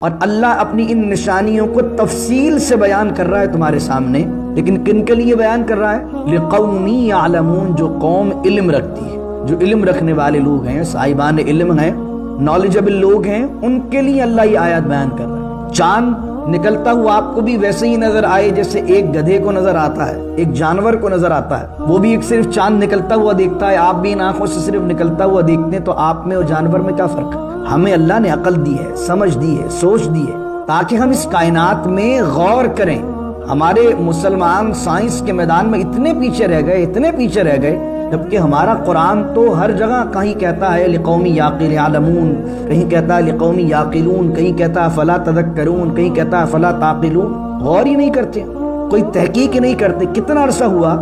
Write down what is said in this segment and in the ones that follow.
اور اللہ اپنی ان نشانیوں کو تفصیل سے بیان کر رہا ہے تمہارے سامنے، لیکن کن کے لیے بیان کر رہا ہے؟ لِقَوْمٍ يَعْلَمُونَ، جو قوم علم رکھتی ہے، جو علم رکھنے والے لوگ ہیں، صاحبان علم ہیں، نالجبل لوگ ہیں، ان کے لیے اللہ یہ آیات بیان کر رہا ہے۔ چاند نکلتا ہوا آپ کو بھی ویسے ہی نظر آئے جیسے ایک گدھے کو نظر آتا ہے، ایک جانور کو نظر آتا ہے، وہ بھی ایک صرف چاند نکلتا ہوا دیکھتا ہے، آپ بھی ان آنکھوں سے صرف نکلتا ہوا دیکھتے ہیں، تو آپ میں اور جانور میں کیا فرق ہے؟ ہمیں اللہ نے عقل دی ہے، سمجھ دی ہے، سوچ دی ہے، تاکہ ہم اس کائنات میں غور کریں۔ ہمارے مسلمان سائنس کے میدان میں اتنے پیچھے رہ گئے، اتنے پیچھے رہ گئے، جبکہ ہمارا قرآن تو ہر جگہ کہیں کہتا ہے لِقَوْمٍ يَعْلَمُونَ، کہیں کہتا ہے لِقَوْمٍ يَعْقِلُونَ، کہیں کہتا ہے فَلَا تَذَكَّرُونَ، کہیں کہتا ہے فَلَا تَعْقِلُونَ۔ غور ہی نہیں کرتے، کوئی تحقیق ہی نہیں کرتے۔ کتنا عرصہ ہوا،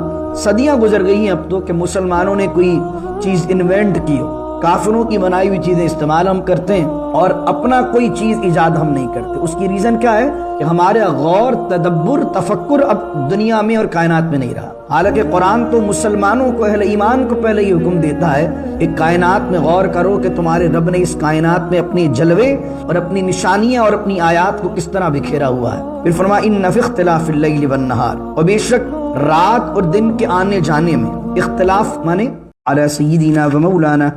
صدیاں گزر گئی ہیں اب تو، کہ مسلمانوں نے کوئی چیز انوینٹ کی ہو۔ کافروں کی بنائی ہوئی چیزیں استعمال ہم کرتے ہیں اور اپنا کوئی چیز ایجاد ہم نہیں کرتے۔ اس کی ریزن کیا ہے؟ کہ ہمارا غور، تدبر، تفکر اب دنیا میں اور کائنات میں نہیں رہا۔ حالانکہ قرآن تو مسلمانوں کو، اہل ایمان کو پہلے یہ حکم دیتا ہے کہ کائنات میں غور کرو کہ تمہارے رب نے اس کائنات میں اپنے جلوے اور اپنی نشانیاں اور اپنی آیات کو کس طرح بکھیرا ہوا ہے۔ پھر فرمایا اِنَّ فِی اخْتِلَافِ اللَّیلِ وَالنَّہَارِ، اور بے شک رات اور دن کے آنے جانے میں، اختلاف مانے علی سیدنا و مولانا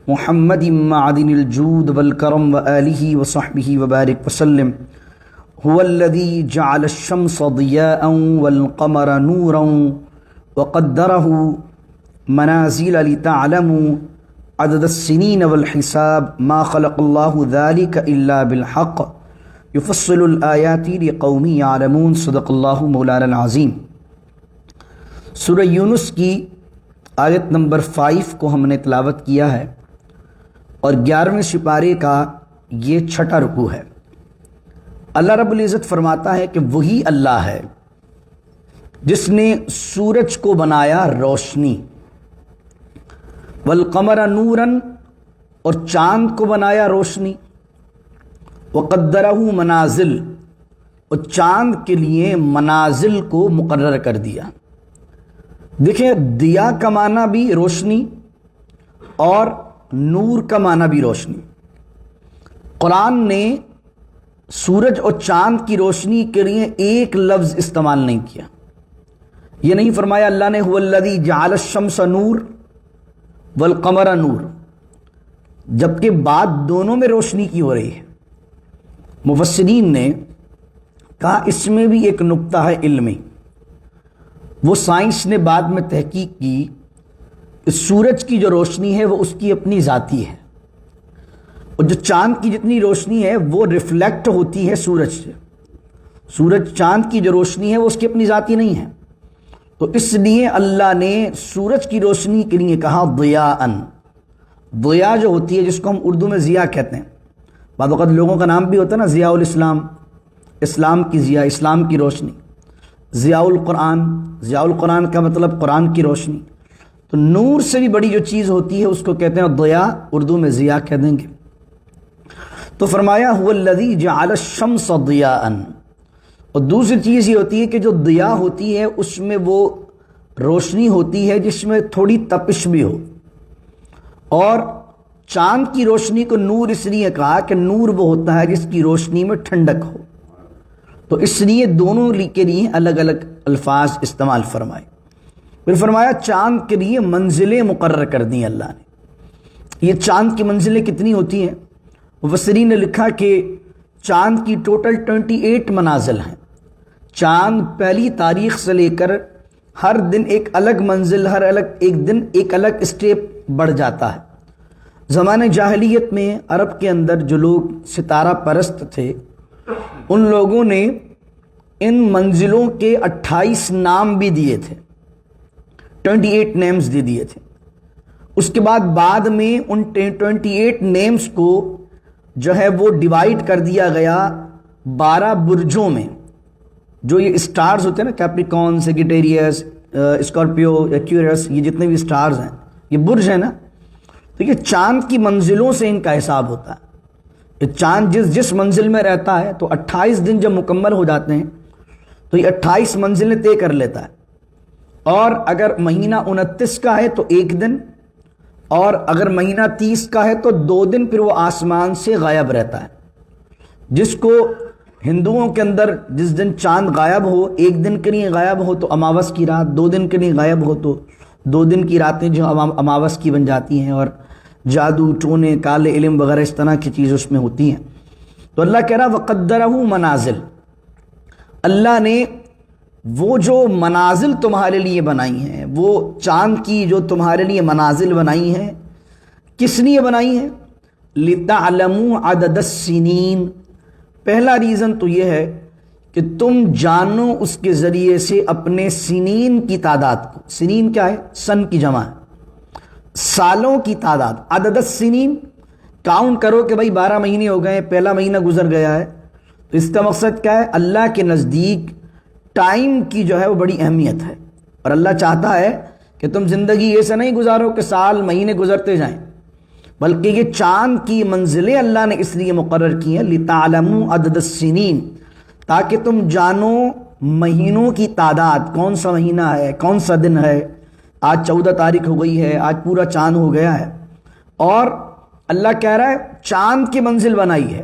محمد معدن الجود والکرم وآلہ وصحبہ وبارک وسلم، هو الذی جعل الشمس ضیاء والقمر نورا وقدره منازل لتعلموا عدد السنین والحساب ما خلق اللہ ذلك الا بالحق یفصل الآیات لقوم یعلمون۔ صدق اللہ مولانا العظیم۔ سورہ یونس کی آیت نمبر 5 کو ہم نے تلاوت کیا ہے، اور 11ویں سپارے کا یہ 6واں رکوع ہے۔ اللہ رب العزت فرماتا ہے کہ وہی اللہ ہے جس نے سورج کو بنایا روشنی، والقمر نوراً، اور چاند کو بنایا روشنی، وقدرہ منازل، اور چاند کے لیے منازل کو مقرر کر دیا۔ دیکھیں، دیا کا معنی بھی روشنی اور نور کا معنی بھی روشنی۔ قرآن نے سورج اور چاند کی روشنی کے لیے ایک لفظ استعمال نہیں کیا۔ یہ نہیں فرمایا اللہ نے هو الذی جعل الشمس نور والقمر نور، جبکہ بات دونوں میں روشنی کی ہو رہی ہے۔ مفسرین نے کہا اس میں بھی ایک نقطہ ہے علمی، وہ سائنس نے بعد میں تحقیق کی، سورج کی جو روشنی ہے وہ اس کی اپنی ذاتی ہے، اور جو چاند کی جتنی روشنی ہے وہ ریفلیکٹ ہوتی ہے سورج سے۔ سورج چاند کی جو روشنی ہے وہ اس کی اپنی ذاتی نہیں ہے، تو اس لیے اللہ نے سورج کی روشنی کے لیے کہا ضیاءً۔ ضیاء جو ہوتی ہے، جس کو ہم اردو میں ضیاء کہتے ہیں، بعض اوقات لوگوں کا نام بھی ہوتا ہے نا ضیاء الاسلام، اسلام کی ضیاء، اسلام کی روشنی۔ ضیاء القرآن، ضیاء القرآن کا مطلب قرآن کی روشنی۔ تو نور سے بھی بڑی جو چیز ہوتی ہے اس کو کہتے ہیں ضیاء، اردو میں ضیاء کہہ دیں گے۔ تو فرمایا هو الذی جعل الشمس ضیاءً، اور دوسری چیز یہ ہوتی ہے کہ جو ضیاء ہوتی ہے اس میں وہ روشنی ہوتی ہے جس میں تھوڑی تپش بھی ہو، اور چاند کی روشنی کو نور اس لیے کہا کہ نور وہ ہوتا ہے جس کی روشنی میں ٹھنڈک ہو، تو اس لیے دونوں کے لیے الگ الگ الفاظ استعمال فرمائے۔ پھر فرمایا چاند کے لیے منزلیں مقرر کر دیں اللہ نے۔ یہ چاند کی منزلیں کتنی ہوتی ہیں؟ مفسرین نے لکھا کہ چاند کی ٹوٹل 28 منازل ہیں۔ چاند پہلی تاریخ سے لے کر ہر دن ایک الگ منزل، ہر ایک دن ایک الگ اسٹیپ بڑھ جاتا ہے۔ زمانے جاہلیت میں عرب کے اندر جو لوگ ستارہ پرست تھے، ان لوگوں نے ان منزلوں کے 28 نام بھی دیے تھے، 28 نیمز دے دیے تھے۔ اس کے بعد میں ان 28 نیمز کو جو ہے وہ ڈیوائیڈ کر دیا گیا 12 برجوں میں۔ جو یہ اسٹارز ہوتے ہیں نا، کیپریکون، سیگیٹیریس، اسکارپیو، ایکویریس، یہ جتنے بھی اسٹارز ہیں یہ برج ہیں نا، تو یہ چاند کی منزلوں سے ان کا حساب ہوتا ہے۔ یہ چاند جس منزل میں رہتا ہے تو 28 دن جب مکمل ہو جاتے ہیں تو یہ 28 منزلیں طے کر لیتا ہے، اور اگر مہینہ 29 کا ہے تو 1 دن، اور اگر مہینہ 30 کا ہے تو 2 دن پھر وہ آسمان سے غائب رہتا ہے۔ جس کو ہندوؤں کے اندر جس دن چاند غائب ہو، ایک دن کے لیے غائب ہو تو اماوس کی رات، 2 دن کے لیے غائب ہو تو 2 دن کی راتیں جو اماوس کی بن جاتی ہیں، اور جادو ٹونے کالے علم وغیرہ اس طرح کی چیزیں اس میں ہوتی ہیں۔ تو اللہ کہہ رہا وَقَدَّرَهُ منازل، اللہ نے وہ جو منازل تمہارے لیے بنائی ہیں، وہ چاند کی جو تمہارے لیے منازل بنائی ہیں، کس لیے بنائی ہیں؟ لِتَعْلَمُوا عَدَدَ السِّنِينَ، پہلا ریزن تو یہ ہے کہ تم جانو اس کے ذریعے سے اپنے سنین کی تعداد کو۔ سنین کیا ہے؟ سن کی جمع ہے، سالوں کی تعداد۔ عدد السنین، کاؤنٹ کرو کہ بھائی 12 مہینے ہو گئے، پہلا مہینہ گزر گیا ہے، تو اس کا مقصد کیا ہے؟ اللہ کے نزدیک ٹائم کی جو ہے وہ بڑی اہمیت ہے، اور اللہ چاہتا ہے کہ تم زندگی ایسے نہیں گزارو کہ سال مہینے گزرتے جائیں، بلکہ یہ چاند کی منزلیں اللہ نے اس لیے مقرر کی ہیں لِتَعْلَمُوا عَدَدَ السِّنِينَ، تاکہ تم جانو مہینوں کی تعداد، کون سا مہینہ ہے، کون سا دن ہے۔ آج 14 تاریخ ہو گئی ہے، آج پورا چاند ہو گیا ہے، اور اللہ کہہ رہا ہے چاند کی منزل بنائی ہے۔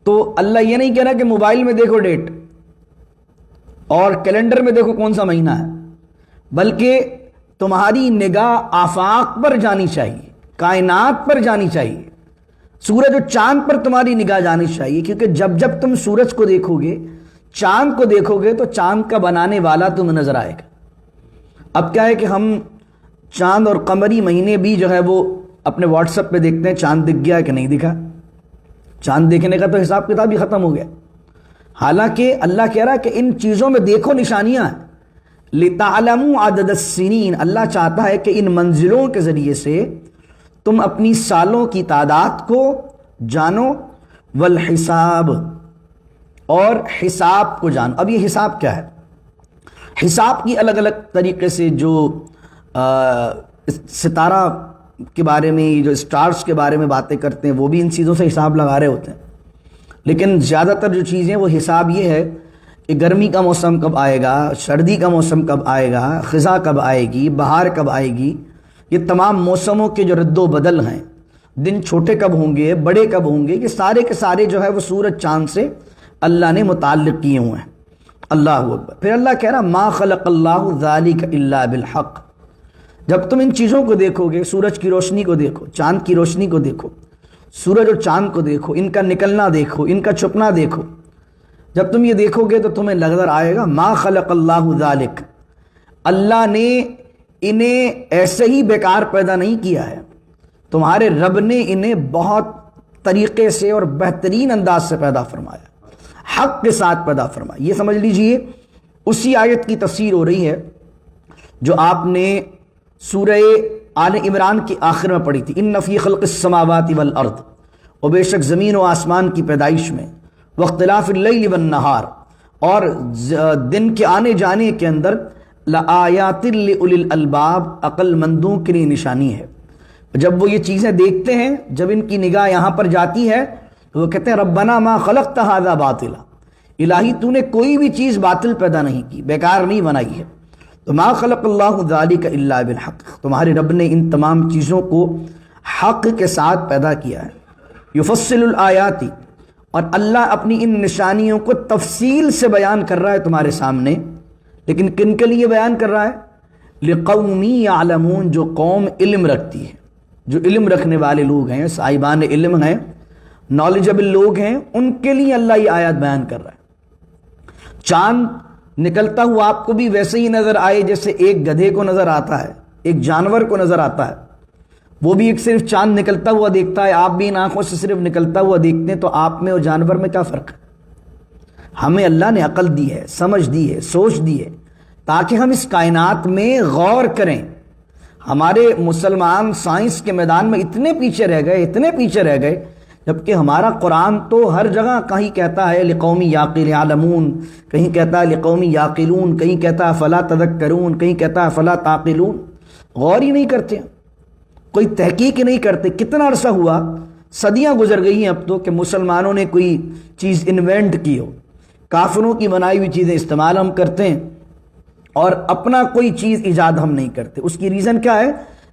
تو اللہ یہ نہیں کہہ رہا کہ موبائل میں دیکھو ڈیٹ اور کیلنڈر میں دیکھو کون سا مہینہ ہے، بلکہ تمہاری نگاہ آفاق پر جانی چاہیے، کائنات پر جانی چاہیے، سورج اور چاند پر تمہاری نگاہ جانی چاہیے، کیونکہ جب جب تم سورج کو دیکھو گے، چاند کو دیکھو گے، تو چاند کا بنانے والا تمہیں نظر آئے گا۔ اب کیا ہے کہ ہم چاند اور قمری مہینے بھی جو ہے وہ اپنے واٹس ایپ پہ دیکھتے ہیں، چاند دکھ گیا کہ نہیں دکھا، چاند دیکھنے کا تو حساب کتاب ہی ختم ہو گیا۔ حالانکہ اللہ کہہ رہا ہے کہ ان چیزوں میں دیکھو نشانیاں ہیں، لِتَعْلَمُوا عَدَدَ السِّنِينَ، اللہ چاہتا ہے کہ ان منزلوں کے ذریعے سے تم اپنی سالوں کی تعداد کو جانو، والحساب، اور حساب کو جانو۔ اب یہ حساب کیا ہے؟ حساب کی الگ الگ طریقے سے جو ستارہ کے بارے میں، جو سٹارز کے بارے میں باتیں کرتے ہیں، وہ بھی ان چیزوں سے حساب لگا رہے ہوتے ہیں، لیکن زیادہ تر جو چیزیں وہ حساب یہ ہے کہ گرمی کا موسم کب آئے گا، سردی کا موسم کب آئے گا، خزاں کب آئے گی، بہار کب آئے گی، یہ تمام موسموں کے جو رد و بدل ہیں، دن چھوٹے کب ہوں گے، بڑے کب ہوں گے، یہ سارے کے سارے جو ہے وہ سورج چاند سے اللہ نے متعلق کیے ہوئے ہیں۔ اللہ اکبر۔ پھر اللہ کہہ رہا ما خلق اللہ ذالک الا بالحق، جب تم ان چیزوں کو دیکھو گے، سورج کی روشنی کو دیکھو، چاند کی روشنی کو دیکھو، سورج اور چاند کو دیکھو، ان کا نکلنا دیکھو، ان کا چھپنا دیکھو، جب تم یہ دیکھو گے تو تمہیں نظر آئے گا ما خلق اللہ ذالک، اللہ نے انہیں ایسے ہی بیکار پیدا نہیں کیا ہے، تمہارے رب نے انہیں بہت طریقے سے اور بہترین انداز سے پیدا فرمایا، حق کے ساتھ پیدا فرمایا۔ یہ سمجھ لیجئے اسی آیت کی تفسیر ہو رہی ہے جو آپ نے سورہ آل عمران کی آخر میں پڑھی تھی، ان فی خلق السماوات والارض، اور بے شک زمین و آسمان کی پیدائش میں، واختلاف اللیل والنہار، اور دن کے آنے جانے کے اندر، لآیات لأولی الالباب، عقل مندوں کے لیے نشانی ہے۔ جب وہ یہ چیزیں دیکھتے ہیں، جب ان کی نگاہ یہاں پر جاتی ہے تو وہ کہتے ہیں ربنا ما خلقت ھذا باطلا، الہی تو نے کوئی بھی چیز باطل پیدا نہیں کی، بیکار نہیں بنائی ہے۔ تو ما خلق اللہ ذالک الا بالحق، تمہارے رب نے ان تمام چیزوں کو حق کے ساتھ پیدا کیا ہے۔ یفصل الآیات، اور اللہ اپنی ان نشانیوں کو تفصیل سے بیان کر رہا ہے تمہارے سامنے، لیکن کن کے لیے بیان کر رہا ہے؟ لقوم یعلمون، جو قوم علم رکھتی ہے، جو علم رکھنے والے لوگ ہیں، صاحبان علم ہیں، نالجبل لوگ ہیں، ان کے لیے اللہ یہ آیات بیان کر رہا ہے۔ چاند نکلتا ہوا آپ کو بھی ویسے ہی نظر آئے جیسے ایک گدھے کو نظر آتا ہے، ایک جانور کو نظر آتا ہے، وہ بھی ایک صرف چاند نکلتا ہوا دیکھتا ہے، آپ بھی ان آنکھوں سے صرف نکلتا ہوا دیکھتے ہیں، تو آپ میں اور جانور میں کیا فرق ہے؟ ہمیں اللہ نے عقل دی ہے، سمجھ دی ہے، سوچ دی ہے، تاکہ ہم اس کائنات میں غور کریں۔ ہمارے مسلمان سائنس کے میدان میں اتنے پیچھے رہ گئے، جبکہ ہمارا قرآن تو ہر جگہ کہیں کہتا ہے لقوم یعلمون، کہیں کہتا ہے لقوم یعقلون، کہیں کہتا ہے فلا تذکرون، کہیں کہتا ہے فلا تعقلون۔ غور ہی نہیں کرتے، کوئی تحقیق ہی نہیں کرتے۔ کتنا عرصہ ہوا، صدیاں گزر گئی ہیں اب تو، کہ مسلمانوں نے کوئی چیز انوینٹ کی ہو، کافروں کی بنائی ہوئی چیزیں استعمال ہم کرتے ہیں، اور اپنا کوئی چیز ایجاد ہم نہیں کرتے۔ اس کی ریزن کیا ہے؟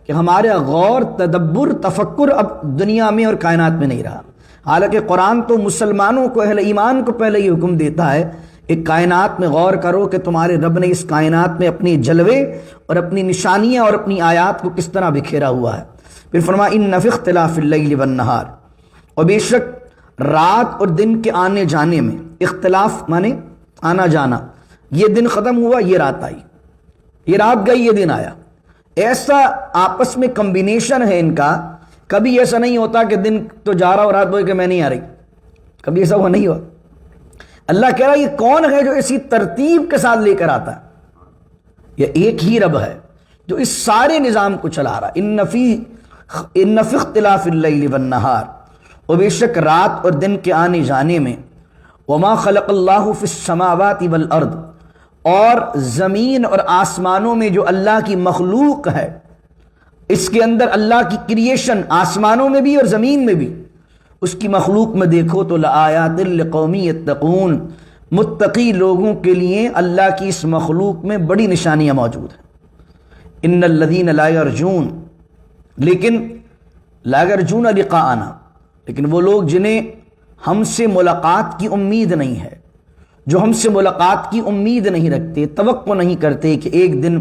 کہ ہمارا غور، تدبر، تفکر اب دنیا میں اور کائنات میں نہیں رہا۔ حالانکہ قرآن تو مسلمانوں کو، اہل ایمان کو پہلے یہ حکم دیتا ہے ایک کائنات میں غور کرو کہ تمہارے رب نے اس کائنات میں اپنے جلوے اور اپنی نشانیاں اور اپنی آیات کو کس طرح بکھیرا ہوا ہے۔ پھر فرمایا ان فی اختلاف اللیل والنہار، اور بے شک رات اور دن کے آنے جانے میں، اختلاف مانے آنا جانا، یہ دن ختم ہوا یہ رات آئی، یہ رات گئی یہ دن آیا، ایسا آپس میں کمبینیشن ہے ان کا۔ کبھی ایسا نہیں ہوتا کہ دن تو جا رہا اور رات بولے کہ میں نہیں آ رہی، کبھی ایسا وہ نہیں ہوا۔ اللہ کہہ رہا ہے یہ کون ہے جو اسی ترتیب کے ساتھ لے کر آتا ہے؟ یہ ایک ہی رب ہے جو اس سارے نظام کو چلا رہا۔ ان فی اختلاف اللیل والنہار، اور بے شک رات اور دن کے آنے جانے میں، وما خلق اللہ فی السماوات والارض، اور زمین اور آسمانوں میں جو اللہ کی مخلوق ہے، اس کے اندر اللہ کی کریشن آسمانوں میں بھی اور زمین میں بھی، اس کی مخلوق میں دیکھو تو لآیات لقوم یتقون، متقی لوگوں کے لیے اللہ کی اس مخلوق میں بڑی نشانیاں موجود ہیں۔ ان الذین لا یرجون، لیکن لا یرجون لقاءنا، لیکن وہ لوگ جنہیں ہم سے ملاقات کی امید نہیں ہے، جو ہم سے ملاقات کی امید نہیں رکھتے، توقع نہیں کرتے کہ ایک دن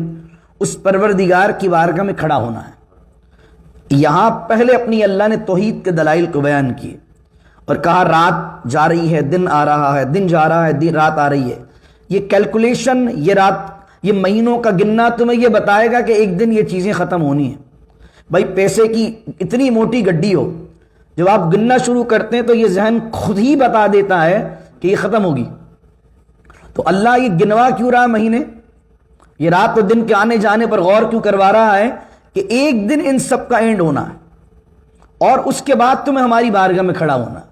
اس پروردگار کی بارگاہ میں کھڑا ہونا ہے۔ یہاں پہلے اپنی اللہ نے توحید کے دلائل کو بیان کیے اور کہا رات جا رہی ہے دن آ رہا ہے، دن جا رہا ہے رات آ رہی ہے۔ یہ کیلکولیشن، یہ رات، یہ مہینوں کا گننا تمہیں یہ بتائے گا کہ ایک دن یہ چیزیں ختم ہونی ہیں۔ بھائی پیسے کی اتنی موٹی گڈی ہو، جب آپ گننا شروع کرتے ہیں تو یہ ذہن خود ہی بتا دیتا ہے کہ یہ ختم ہوگی۔ تو اللہ یہ گنوا کیوں رہا مہینے؟ یہ رات اور دن کے آنے جانے پر غور کیوں کروا رہا ہے کہ ایک دن ان سب کا اینڈ ہونا ہے اور اس کے بعد تمہیں ہماری بارگاہ میں کھڑا ہونا ہے۔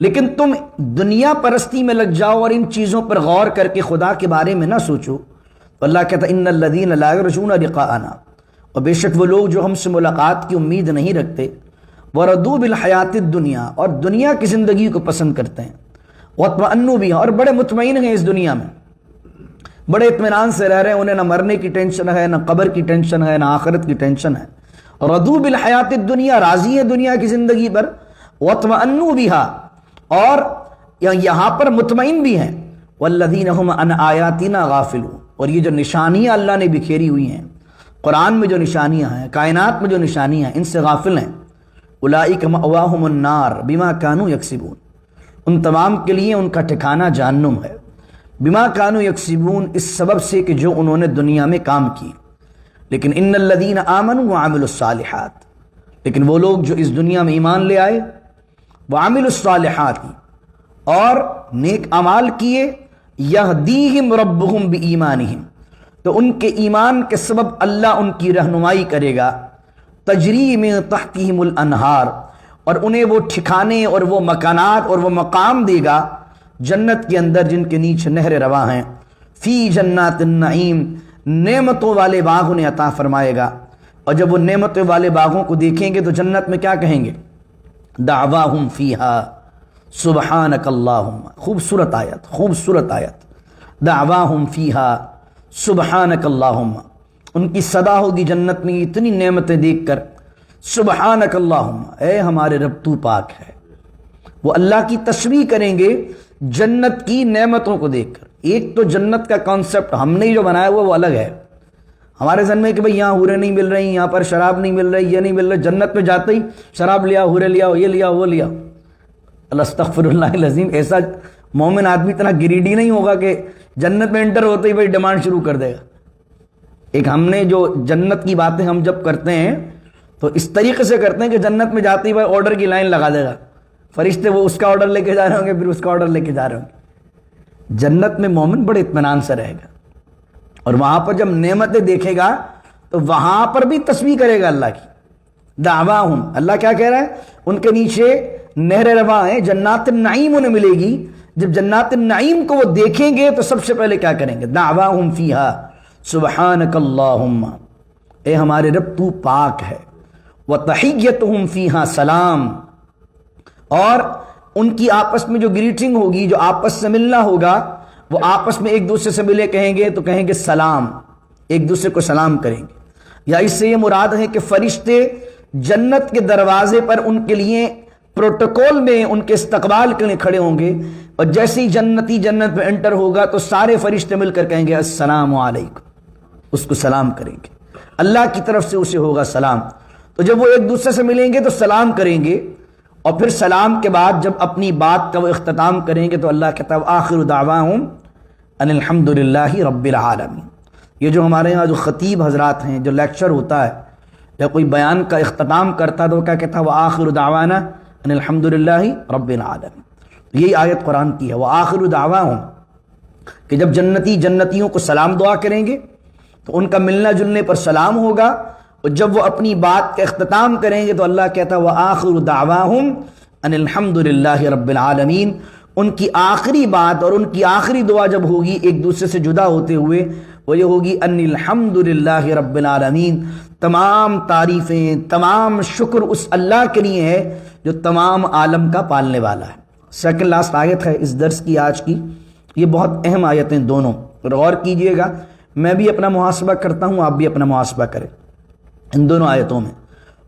لیکن تم دنیا پرستی میں لگ جاؤ اور ان چیزوں پر غور کر کے خدا کے بارے میں نہ سوچو۔ تو اللہ کہتا ہے ان الذین لا یرجون لقاءنا، اور بے شک وہ لوگ جو ہم سے ملاقات کی امید نہیں رکھتے، وردوا بالحیات الدنیا، اور دنیا کی زندگی کو پسند کرتے ہیں، واطمأنوا بها، اور بڑے مطمئن ہیں اس دنیا میں، بڑے اطمینان سے رہ رہے ہیں، انہیں نہ مرنے کی ٹینشن ہے، نہ قبر کی ٹینشن ہے، نہ آخرت کی ٹینشن ہے۔ رضوا بالحیات الدنیا، راضی ہے دنیا کی زندگی پر، واطمأنوا بها، اور یہاں پر مطمئن بھی ہیں، والذین هم عن آیاتنا غافلون، اور یہ جو نشانیاں اللہ نے بکھیری ہوئی ہیں، قرآن میں جو نشانیاں ہیں، کائنات میں جو نشانیاں ہیں، ان سے غافل ہیں۔ اولئک مأواہم النار بما کانوا یکسبون، ان تمام کے لیے ان کا ٹھکانہ جہنم ہے، بما کانوا یکسبون، اس سبب سے کہ جو انہوں نے دنیا میں کام کی۔ لیکن ان الذین آمنوا وعملوا الصالحات، لیکن وہ لوگ جو اس دنیا میں ایمان لے آئے، وعملوا الصالحات، اور نیک اعمال کیے، یہدیہم ربہم بایمانہم، تو ان کے ایمان کے سبب اللہ ان کی رہنمائی کرے گا، تجری من تحتہم الانہار، اور انہیں وہ ٹھکانے اور وہ مکانات اور وہ مقام دے گا جنت کے اندر جن کے نیچے نہریں رواں ہیں، فی جنات النعیم، نعمتوں والے باغ انہیں عطا فرمائے گا۔ اور جب وہ نعمتوں والے باغوں کو دیکھیں گے تو جنت میں کیا کہیں گے؟ دعواہم فیہا سبحانک اللہم، خوبصورت آیت، خوبصورت آیت، دعواہم فیہا سبحانک اللہم، ان کی صدا ہوگی جنت میں اتنی نعمتیں دیکھ کر، سبحانک اللہم، اے ہمارے رب تو پاک ہے۔ وہ اللہ کی تسبیح کریں گے جنت کی نعمتوں کو دیکھ کر۔ ایک تو جنت کا کانسیپٹ ہم نے جو بنایا ہوا وہ الگ ہے، ہمارے ذہن میں کہ بھئی یہاں حوریں نہیں مل رہی، یہاں پر شراب نہیں مل رہی، یہ نہیں مل رہا، جنت میں جاتے ہی شراب لیا، حوریں لیا، یہ لیا، وہ لیا۔ اللہ استغفر اللہ العظیم، ایسا مومن آدمی اتنا گریڈی نہیں ہوگا کہ جنت میں انٹر ہوتے ہی بھئی ڈیمانڈ شروع کر دے گا۔ ایک ہم نے جو جنت کی باتیں ہم جب کرتے ہیں تو اس طریقے سے کرتے ہیں کہ جنت میں جاتے ہی بھائی آرڈر کی لائن لگا دے گا، فرشتے وہ اس کا آرڈر لے کے جا رہے ہوں گے، پھر اس کا آرڈر لے کے جا رہے ہوں گے۔ جنت میں مومن بڑے اطمینان سے رہے گا، اور وہاں پر جب نعمتیں دیکھے گا تو وہاں پر بھی تسبیح کرے گا اللہ کی۔ دعواہم، اللہ کیا کہہ رہا ہے؟ ان کے نیچے نہر رواں ہیں، جنات النعیم انہیں ملے گی۔ جب جنات النعیم کو وہ دیکھیں گے تو سب سے پہلے کیا کریں گے؟ دعواہم فیہا سبحانک اللہم، اے ہمارے رب تو پاک ہے، وتحیتہم فیہا سلام، اور ان کی آپس میں جو گریٹنگ ہوگی، جو آپس سے ملنا ہوگا، وہ آپس میں ایک دوسرے سے ملے کہیں گے تو کہیں گے سلام، ایک دوسرے کو سلام کریں گے۔ یا اس سے یہ مراد ہے کہ فرشتے جنت کے دروازے پر ان کے لیے پروٹوکول میں ان کے استقبال کے لیے کھڑے ہوں گے، اور جیسے ہی جنتی جنت میں انٹر ہوگا تو سارے فرشتے مل کر کہیں گے السلام علیکم، اس کو سلام کریں گے، اللہ کی طرف سے اسے ہوگا سلام۔ تو جب وہ ایک دوسرے سے ملیں گے تو سلام کریں گے، اور پھر سلام کے بعد جب اپنی بات کا وہ اختتام کریں گے تو اللہ کہتا ہے آخر دعواہم ان الحمد للہ رب العالمین۔ یہ جو ہمارے یہاں جو خطیب حضرات ہیں، جو لیکچر ہوتا ہے یا کوئی بیان کا اختتام کرتا ہے تو وہ کیا کہتا ہے وآخر دعوانا ان الحمد للہ رب العالمین۔ یہی آیت قرآن کی ہے، وآخر دعواہم، کہ جب جنتی جنتیوں کو سلام دعا کریں گے تو ان کا ملنا جلنے پر سلام ہوگا، اور جب وہ اپنی بات کا اختتام کریں گے تو اللہ کہتا ہے وآخر دعواہم ان الحمد للہ رب العالمین۔ ان کی آخری بات اور ان کی آخری دعا جب ہوگی ایک دوسرے سے جدا ہوتے ہوئے، وہ یہ ہوگی ان الحمد للہ رب العالمین، تمام تعریفیں تمام شکر اس اللہ کے لیے ہے جو تمام عالم کا پالنے والا ہے۔ سیکنڈ لاسٹ آیت ہے اس درس کی آج کی، یہ بہت اہم آیتیں دونوں، غور کیجئے گا، میں بھی اپنا محاسبہ کرتا ہوں، آپ بھی اپنا محاسبہ کریں ان دونوں آیتوں میں۔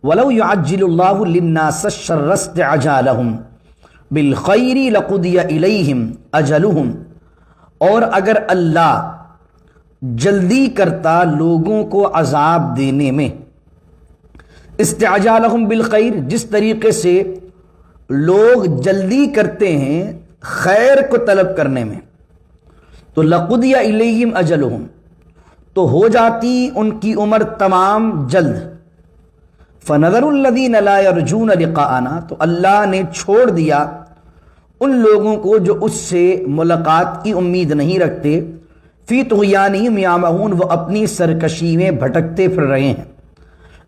وَلَوْ يُعَجِّلُ اللَّهُ لِلنَّاسَ الشَّرَّ اسْتِعْجَالَهُم بِالْخَيْرِ لَقُضِيَ إِلَيْهِمْ أَجَلُهُمْ، اور اگر اللہ جلدی کرتا لوگوں کو عذاب دینے میں، استعجالہم بالخیر، جس طریقے سے لوگ جلدی کرتے ہیں خیر کو طلب کرنے میں، تو لقضی الیہم اجلہم، تو ہو جاتی ان کی عمر تمام جلد۔ فنظر الذین لا یرجون لقاءنا، تو اللہ نے چھوڑ دیا ان لوگوں کو جو اس سے ملاقات کی امید نہیں رکھتے، فی طغیانہم یعمہون، وہ اپنی سرکشی میں بھٹکتے پھر رہے ہیں۔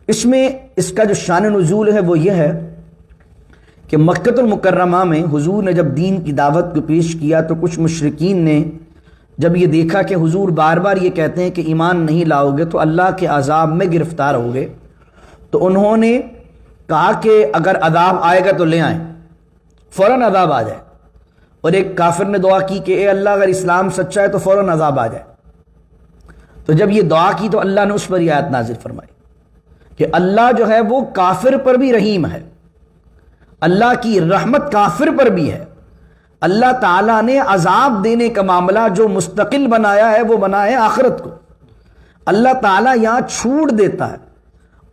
اس میں اس کا جو شان نزول ہے وہ یہ ہے کہ مکہ المکرمہ میں حضور نے جب دین کی دعوت کو پیش کیا تو کچھ مشرکین نے جب یہ دیکھا کہ حضور بار بار یہ کہتے ہیں کہ ایمان نہیں لاؤ گے تو اللہ کے عذاب میں گرفتار ہوگے، تو انہوں نے کہا کہ اگر عذاب آئے گا تو لے آئیں، فوراً عذاب آ جائے۔ اور ایک کافر نے دعا کی کہ اے اللہ اگر اسلام سچا ہے تو فوراً عذاب آ جائے۔ تو جب یہ دعا کی تو اللہ نے اس پر یہ آیت نازل فرمائی کہ اللہ جو ہے وہ کافر پر بھی رحیم ہے، اللہ کی رحمت کافر پر بھی ہے۔ اللہ تعالیٰ نے عذاب دینے کا معاملہ جو مستقل بنایا ہے وہ بنا ہے آخرت کو، اللہ تعالیٰ یہاں چھوٹ دیتا ہے،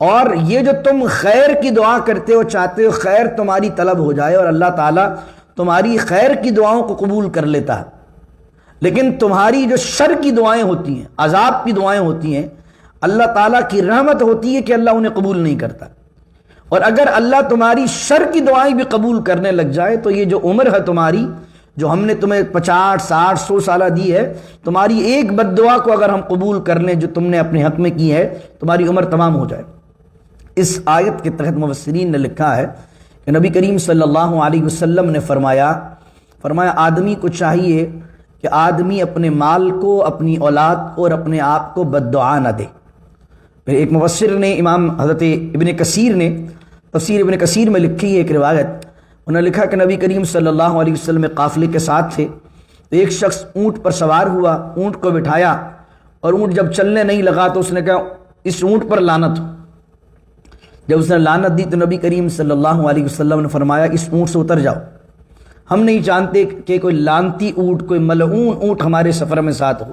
اور یہ جو تم خیر کی دعا کرتے ہو، چاہتے ہو خیر تمہاری طلب ہو جائے اور اللہ تعالیٰ تمہاری خیر کی دعاؤں کو قبول کر لیتا ہے، لیکن تمہاری جو شر کی دعائیں ہوتی ہیں، عذاب کی دعائیں ہوتی ہیں، اللہ تعالیٰ کی رحمت ہوتی ہے کہ اللہ انہیں قبول نہیں کرتا۔ اور اگر اللہ تمہاری شر کی دعائیں بھی قبول کرنے لگ جائے تو یہ جو عمر ہے تمہاری، جو ہم نے تمہیں 50 60 100 سالہ دی ہے، تمہاری ایک بد دعا کو اگر ہم قبول کر لیں جو تم نے اپنے حق میں کی ہے، تمہاری عمر تمام ہو جائے۔ اس آیت کے تحت مفسرین نے لکھا ہے کہ نبی کریم صلی اللہ علیہ وسلم نے فرمایا آدمی کو چاہیے کہ آدمی اپنے مال کو، اپنی اولاد کو اور اپنے آپ کو بد دعا نہ دے۔ پھر ایک مفسر نے، امام حضرت ابن کثیر نے تفسیر ابن کثیر میں لکھی ہے ایک روایت، انہوں نے لکھا کہ نبی کریم صلی اللہ علیہ وسلم قافلے کے ساتھ تھے، تو ایک شخص اونٹ پر سوار ہوا، اونٹ کو بٹھایا، اور اونٹ جب چلنے نہیں لگا تو اس نے کہا اس اونٹ پر لعنت ہو۔ جب اس نے لعنت دی تو نبی کریم صلی اللہ علیہ وسلم نے فرمایا اس اونٹ سے اتر جاؤ، ہم نہیں جانتے کہ کوئی لعنتی اونٹ، کوئی ملعون اونٹ ہمارے سفر میں ساتھ ہو۔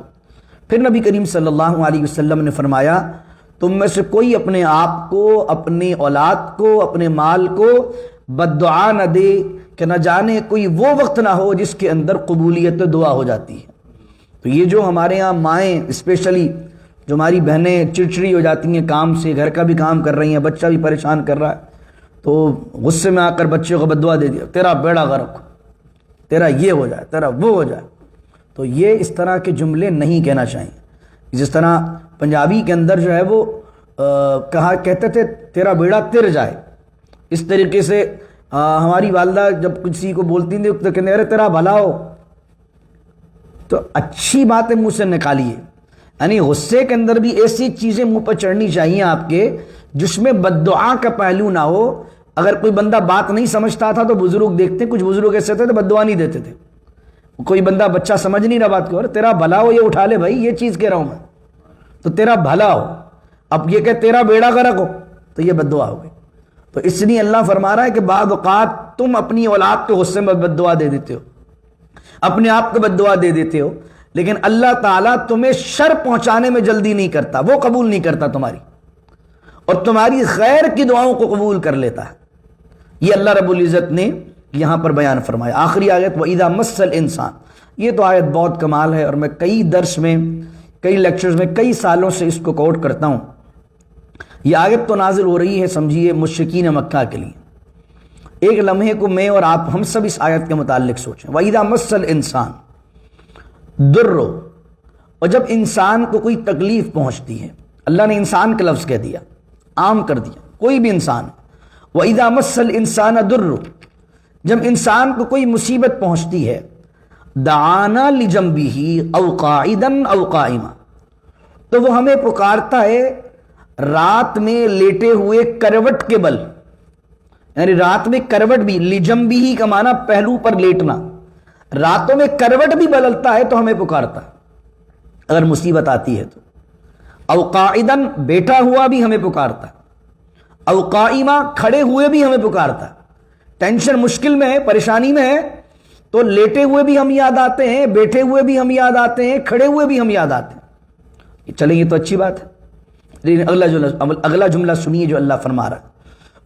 پھر نبی کریم صلی اللہ علیہ وسلم نے فرمایا تم میں سے کوئی اپنے آپ کو، اپنی اولاد کو، اپنے مال کو بد دعا نہ دے کہ نہ جانے کوئی وہ وقت نہ ہو جس کے اندر قبولیت دعا ہو جاتی ہے۔ تو یہ جو ہمارے ہاں مائیں اسپیشلی، جو ہماری بہنیں چڑچڑی ہو جاتی ہیں کام سے، گھر کا بھی کام کر رہی ہیں، بچہ بھی پریشان کر رہا ہے، تو غصے میں آ کر بچے کو بد دعا دے دیا، تیرا بیڑا غرق، تیرا یہ ہو جائے، تیرا وہ ہو جائے۔ تو یہ اس طرح کے جملے نہیں کہنا چاہیے۔ جس طرح پنجابی کے اندر جو ہے وہ کہتے تھے تیرا بیڑا تر جائے، اس طریقے سے ہماری والدہ جب کسی کو بولتی تھی تو کہتے ارے تیرا بھلا ہو، تو اچھی باتیں منہ سے نکالیے، یعنی غصے کے اندر بھی ایسی چیزیں منہ پر چڑھنی چاہیے آپ کے جس میں بد دعا کا پہلو نہ ہو۔ اگر کوئی بندہ بات نہیں سمجھتا تھا تو بزرگ دیکھتے، کچھ بزرگ ایسے تھے تو بد دعا نہیں دیتے تھے۔ کوئی بندہ بچہ سمجھ نہیں رہا بات کو، تیرا بھلا ہو، یہ اٹھا لے بھائی، یہ چیز کہہ رہا ہوں میں، تو تیرا بھلا ہو۔ اب یہ کہ تیرا بیڑا غرق ہو تو یہ بد دعا ہو گئی۔ تو اس لیے اللہ فرما رہا ہے کہ بعض اوقات تم اپنی اولاد کے غصے میں بد دعا دے دیتے ہو، اپنے آپ کو بد دعا دے دیتے ہو، لیکن اللہ تعالیٰ تمہیں شر پہنچانے میں جلدی نہیں کرتا، وہ قبول نہیں کرتا تمہاری، اور تمہاری خیر کی دعاؤں کو قبول کر لیتا ہے۔ یہ اللہ رب العزت نے یہاں پر بیان فرمایا۔ آخری آیت وَإِذَا مَسَّ الْإِنسان، یہ تو آیت بہت کمال ہے، اور میں کئی درس میں، کئی لیکچرز میں کئی سالوں سے اس کو کوٹ کرتا ہوں۔ یہ آیت تو نازل ہو رہی ہے سمجھیے مشرکین مکہ کے لیے۔ ایک لمحے کو میں اور آپ ہم سب اس آیت کے متعلق سوچیں۔ وَإِذَا مَسَّ الْإِنسان ضُرٌّ، اور جب انسان کو کوئی تکلیف پہنچتی ہے، اللہ نے انسان کا لفظ کہہ دیا، عام کر دیا، کوئی بھی انسان۔ وَإِذَا مَسَّ الْإِنسَانَ ضُرٌّ، جب انسان کو کوئی مصیبت پہنچتی ہے، دعانا لجنبہ او قاعدا او قائما، تو وہ ہمیں پکارتا ہے رات میں لیٹے ہوئے کروٹ کے بل، یعنی رات میں کروٹ بھی، لجنبہ کا معنی پہلو پر لیٹنا، راتوں میں کروٹ بھی بدلتا ہے تو ہمیں پکارتا ہے اگر مصیبت آتی ہے تو۔ او قاعدا، بیٹھا ہوا بھی ہمیں پکارتا ہے، او قائما، کھڑے ہوئے بھی ہمیں پکارتا ہے۔ ٹینشن مشکل میں ہے، پریشانی میں ہے تو لیٹے ہوئے بھی ہم یاد آتے ہیں، بیٹھے ہوئے بھی ہم یاد آتے ہیں، کھڑے ہوئے بھی ہم یاد آتے ہیں۔ چلیں یہ تو اچھی بات ہے، لیکن اگلا جملہ سنیے جو اللہ فرما رہا ہے،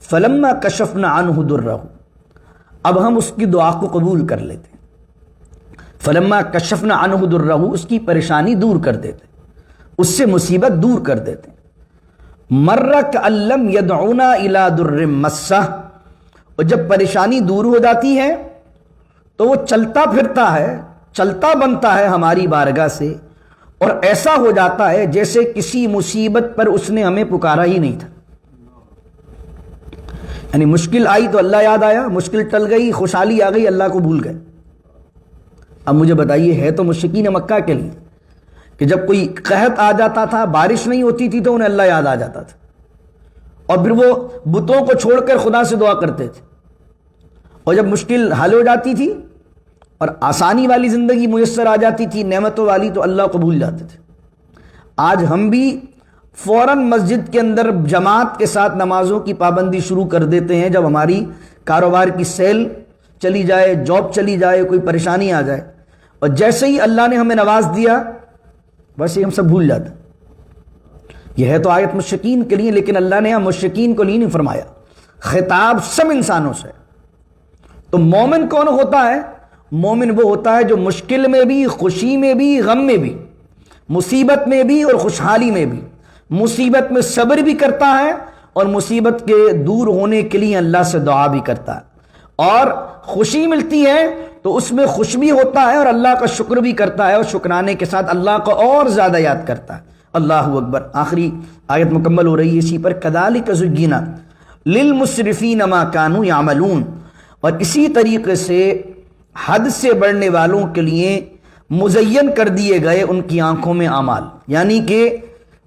فلما کشفنا عنہ ضرہ، اب ہم اس کی دعا کو قبول کر لیتے ہیں۔ فلما کشفنا عنہ ضرہ، اس کی پریشانی دور کر دیتے، اس سے مصیبت دور کر دیتے۔ مر کأن لم یدعونا الی ضر مسہ، اور جب پریشانی دور ہو جاتی ہے تو وہ چلتا پھرتا ہے، چلتا بنتا ہے ہماری بارگاہ سے، اور ایسا ہو جاتا ہے جیسے کسی مصیبت پر اس نے ہمیں پکارا ہی نہیں تھا۔ یعنی مشکل آئی تو اللہ یاد آیا، مشکل ٹل گئی، خوشحالی آ گئی، اللہ کو بھول گئے۔ اب مجھے بتائیے، ہے تو مشرکین مکہ کے لیے کہ جب کوئی قحط آ جاتا تھا، بارش نہیں ہوتی تھی تو انہیں اللہ یاد آ جاتا تھا، اور پھر وہ بتوں کو چھوڑ کر خدا سے دعا کرتے تھے، اور جب مشکل حل ہو جاتی تھی اور آسانی والی زندگی میسر آ جاتی تھی، نعمتوں والی، تو اللہ کو بھول جاتے تھے۔ آج ہم بھی فوراً مسجد کے اندر جماعت کے ساتھ نمازوں کی پابندی شروع کر دیتے ہیں جب ہماری کاروبار کی سیل چلی جائے، جاب چلی جائے، کوئی پریشانی آ جائے، اور جیسے ہی اللہ نے ہمیں نواز دیا ویسے ہی ہم سب بھول جاتے ہیں۔ یہ ہے تو آیت مشرکین کے لیے، لیکن اللہ نے یہاں مشرکین کو نہیں فرمایا، خطاب سب انسانوں سے۔ تو مومن کون ہوتا ہے؟ مومن وہ ہوتا ہے جو مشکل میں بھی، خوشی میں بھی، غم میں بھی، مصیبت میں بھی اور خوشحالی میں بھی، مصیبت میں صبر بھی کرتا ہے اور مصیبت کے دور ہونے کے لیے اللہ سے دعا بھی کرتا ہے، اور خوشی ملتی ہے تو اس میں خوش بھی ہوتا ہے اور اللہ کا شکر بھی کرتا ہے، اور شکرانے کے ساتھ اللہ کو اور زیادہ یاد کرتا ہے۔ اللہ اکبر۔ آخری آیت مکمل ہو رہی ہے اسی پر، کذالک زینا للمسرفین ما کانوا یعملون، اور اسی طریقے سے حد سے بڑھنے والوں کے لیے مزین کر دیے گئے ان کی آنکھوں میں اعمال، یعنی کہ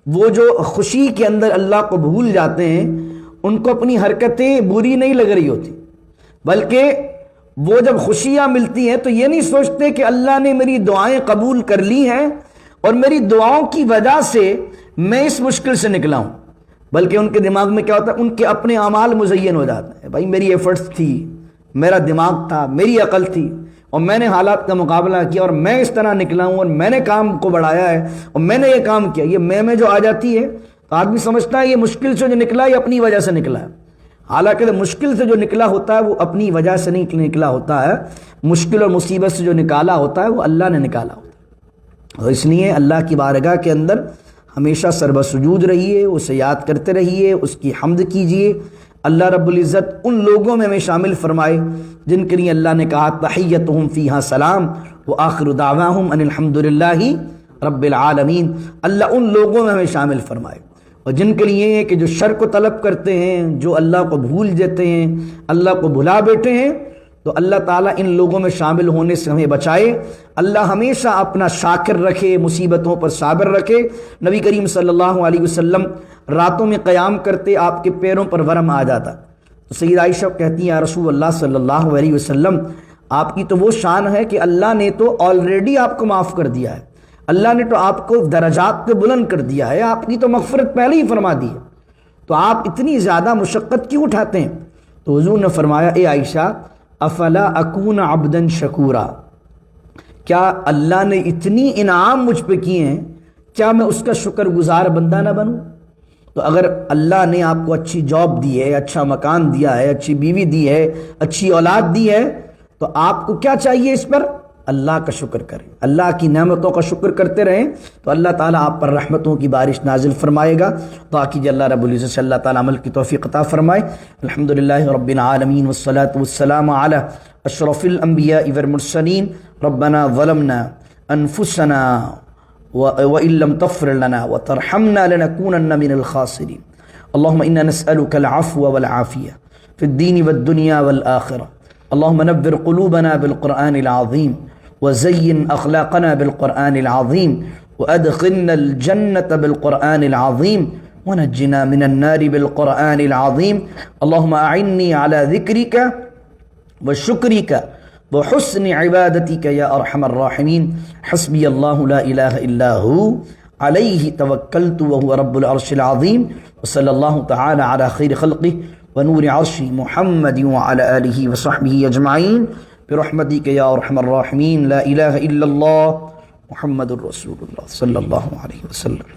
وہ جو خوشی کے اندر اللہ کو بھول جاتے ہیں، ان کو اپنی حرکتیں بری نہیں لگ رہی ہوتی، بلکہ وہ جب خوشیاں ملتی ہیں تو یہ نہیں سوچتے کہ اللہ نے میری دعائیں قبول کر لی ہیں اور میری دعاؤں کی وجہ سے میں اس مشکل سے نکلا ہوں، بلکہ ان کے دماغ میں کیا ہوتا ہے، ان کے اپنے اعمال مزین ہو جاتے ہیں۔ بھائی میری ایفرٹس تھی، میرا دماغ تھا، میری عقل تھی، اور میں نے حالات کا مقابلہ کیا اور میں اس طرح نکلا ہوں، اور میں نے کام کو بڑھایا ہے اور میں نے یہ کام کیا۔ یہ میں جو آ جاتی ہے تو آدمی سمجھتا ہے یہ مشکل سے جو نکلا یہ اپنی وجہ سے نکلا ہے، حالانکہ مشکل سے جو نکلا ہوتا ہے وہ اپنی وجہ سے نہیں نکلا ہوتا ہے، مشکل اور مصیبت سے جو نکالا ہوتا ہے وہ اللہ نے نکالا ہوتا ہے۔ اور اس لیے اللہ کی بارگاہ کے اندر ہمیشہ سربسجود رہیے، اسے یاد کرتے رہیے، اس کی حمد کیجیے۔ اللہ رب العزت ان لوگوں میں ہمیں شامل فرمائے جن کے لیے اللہ نے کہا تحیتہم فیہا سلام وآخر دعواہم ان الحمد للہ رب العالمین۔ اللہ ان لوگوں میں ہمیں شامل فرمائے، اور جن کے لیے یہ کہ جو شر کو طلب کرتے ہیں، جو اللہ کو بھول جاتے ہیں، اللہ کو بھلا بیٹھے ہیں، تو اللہ تعالیٰ ان لوگوں میں شامل ہونے سے ہمیں بچائے۔ اللہ ہمیشہ اپنا شاکر رکھے، مصیبتوں پر صابر رکھے۔ نبی کریم صلی اللہ علیہ وسلم راتوں میں قیام کرتے، آپ کے پیروں پر ورم آ جاتا، تو سید عائشہ کہتی ہیں یا رسول اللہ صلی اللہ علیہ وسلم، آپ کی تو وہ شان ہے کہ اللہ نے تو آلریڈی آپ کو معاف کر دیا ہے، اللہ نے تو آپ کو درجات پہ بلند کر دیا ہے، آپ کی تو مغفرت پہلے ہی فرما دی ہے، تو آپ اتنی زیادہ مشقت کیوں اٹھاتے ہیں؟ تو حضور نے فرمایا، اے عائشہ افلا اکون عبدا شکورا، کیا اللہ نے اتنی انعام مجھ پہ کیے ہیں، کیا میں اس کا شکر گزار بندہ نہ بنوں؟ تو اگر اللہ نے آپ کو اچھی جاب دی ہے، اچھا مکان دیا ہے، اچھی بیوی دی ہے، اچھی اولاد دی ہے، تو آپ کو کیا چاہیے؟ اس پر اللہ کا شکر کریں، اللہ کی نعمتوں کا شکر کرتے رہیں، تو اللہ تعالیٰ آپ پر رحمتوں کی بارش نازل فرمائے گا۔ دعا کیجیے اللہ رب العزت سے اللہ تعالیٰ عمل کی توفیق عطا فرمائے۔ الحمدللہ رب العالمین والصلاة والسلام علی اشرف الانبیاء والمرسلین۔ ربنا ظلمنا انفسنا وإن لم تغفر لنا وترحمنا لنكونن من الخاسرين۔ اللهم إنا نسألك العفو والعافية في الدين والدنيا والآخرة۔ اللهم نبر قلوبنا بالقرآن العظيم وزين أخلاقنا بالقرآن العظيم وأدخلنا الجنة بالقرآن العظيم ونجنا من النار بالقرآن العظيم۔ اللهم أعني على ذكرك وشكرك وحسن عبادتك يا أرحم الراحمين۔ حسبي الله لا إله إلا هو عليه توكلت وهو رب العرش العظيم۔ وصلى الله تعالى على خير خلقه ونور عرشه محمد وعلى آله وصحبه أجمعين برحمتك يا أرحم الراحمين۔ لا إله إلا الله محمد رسول الله صلى الله عليه وسلم۔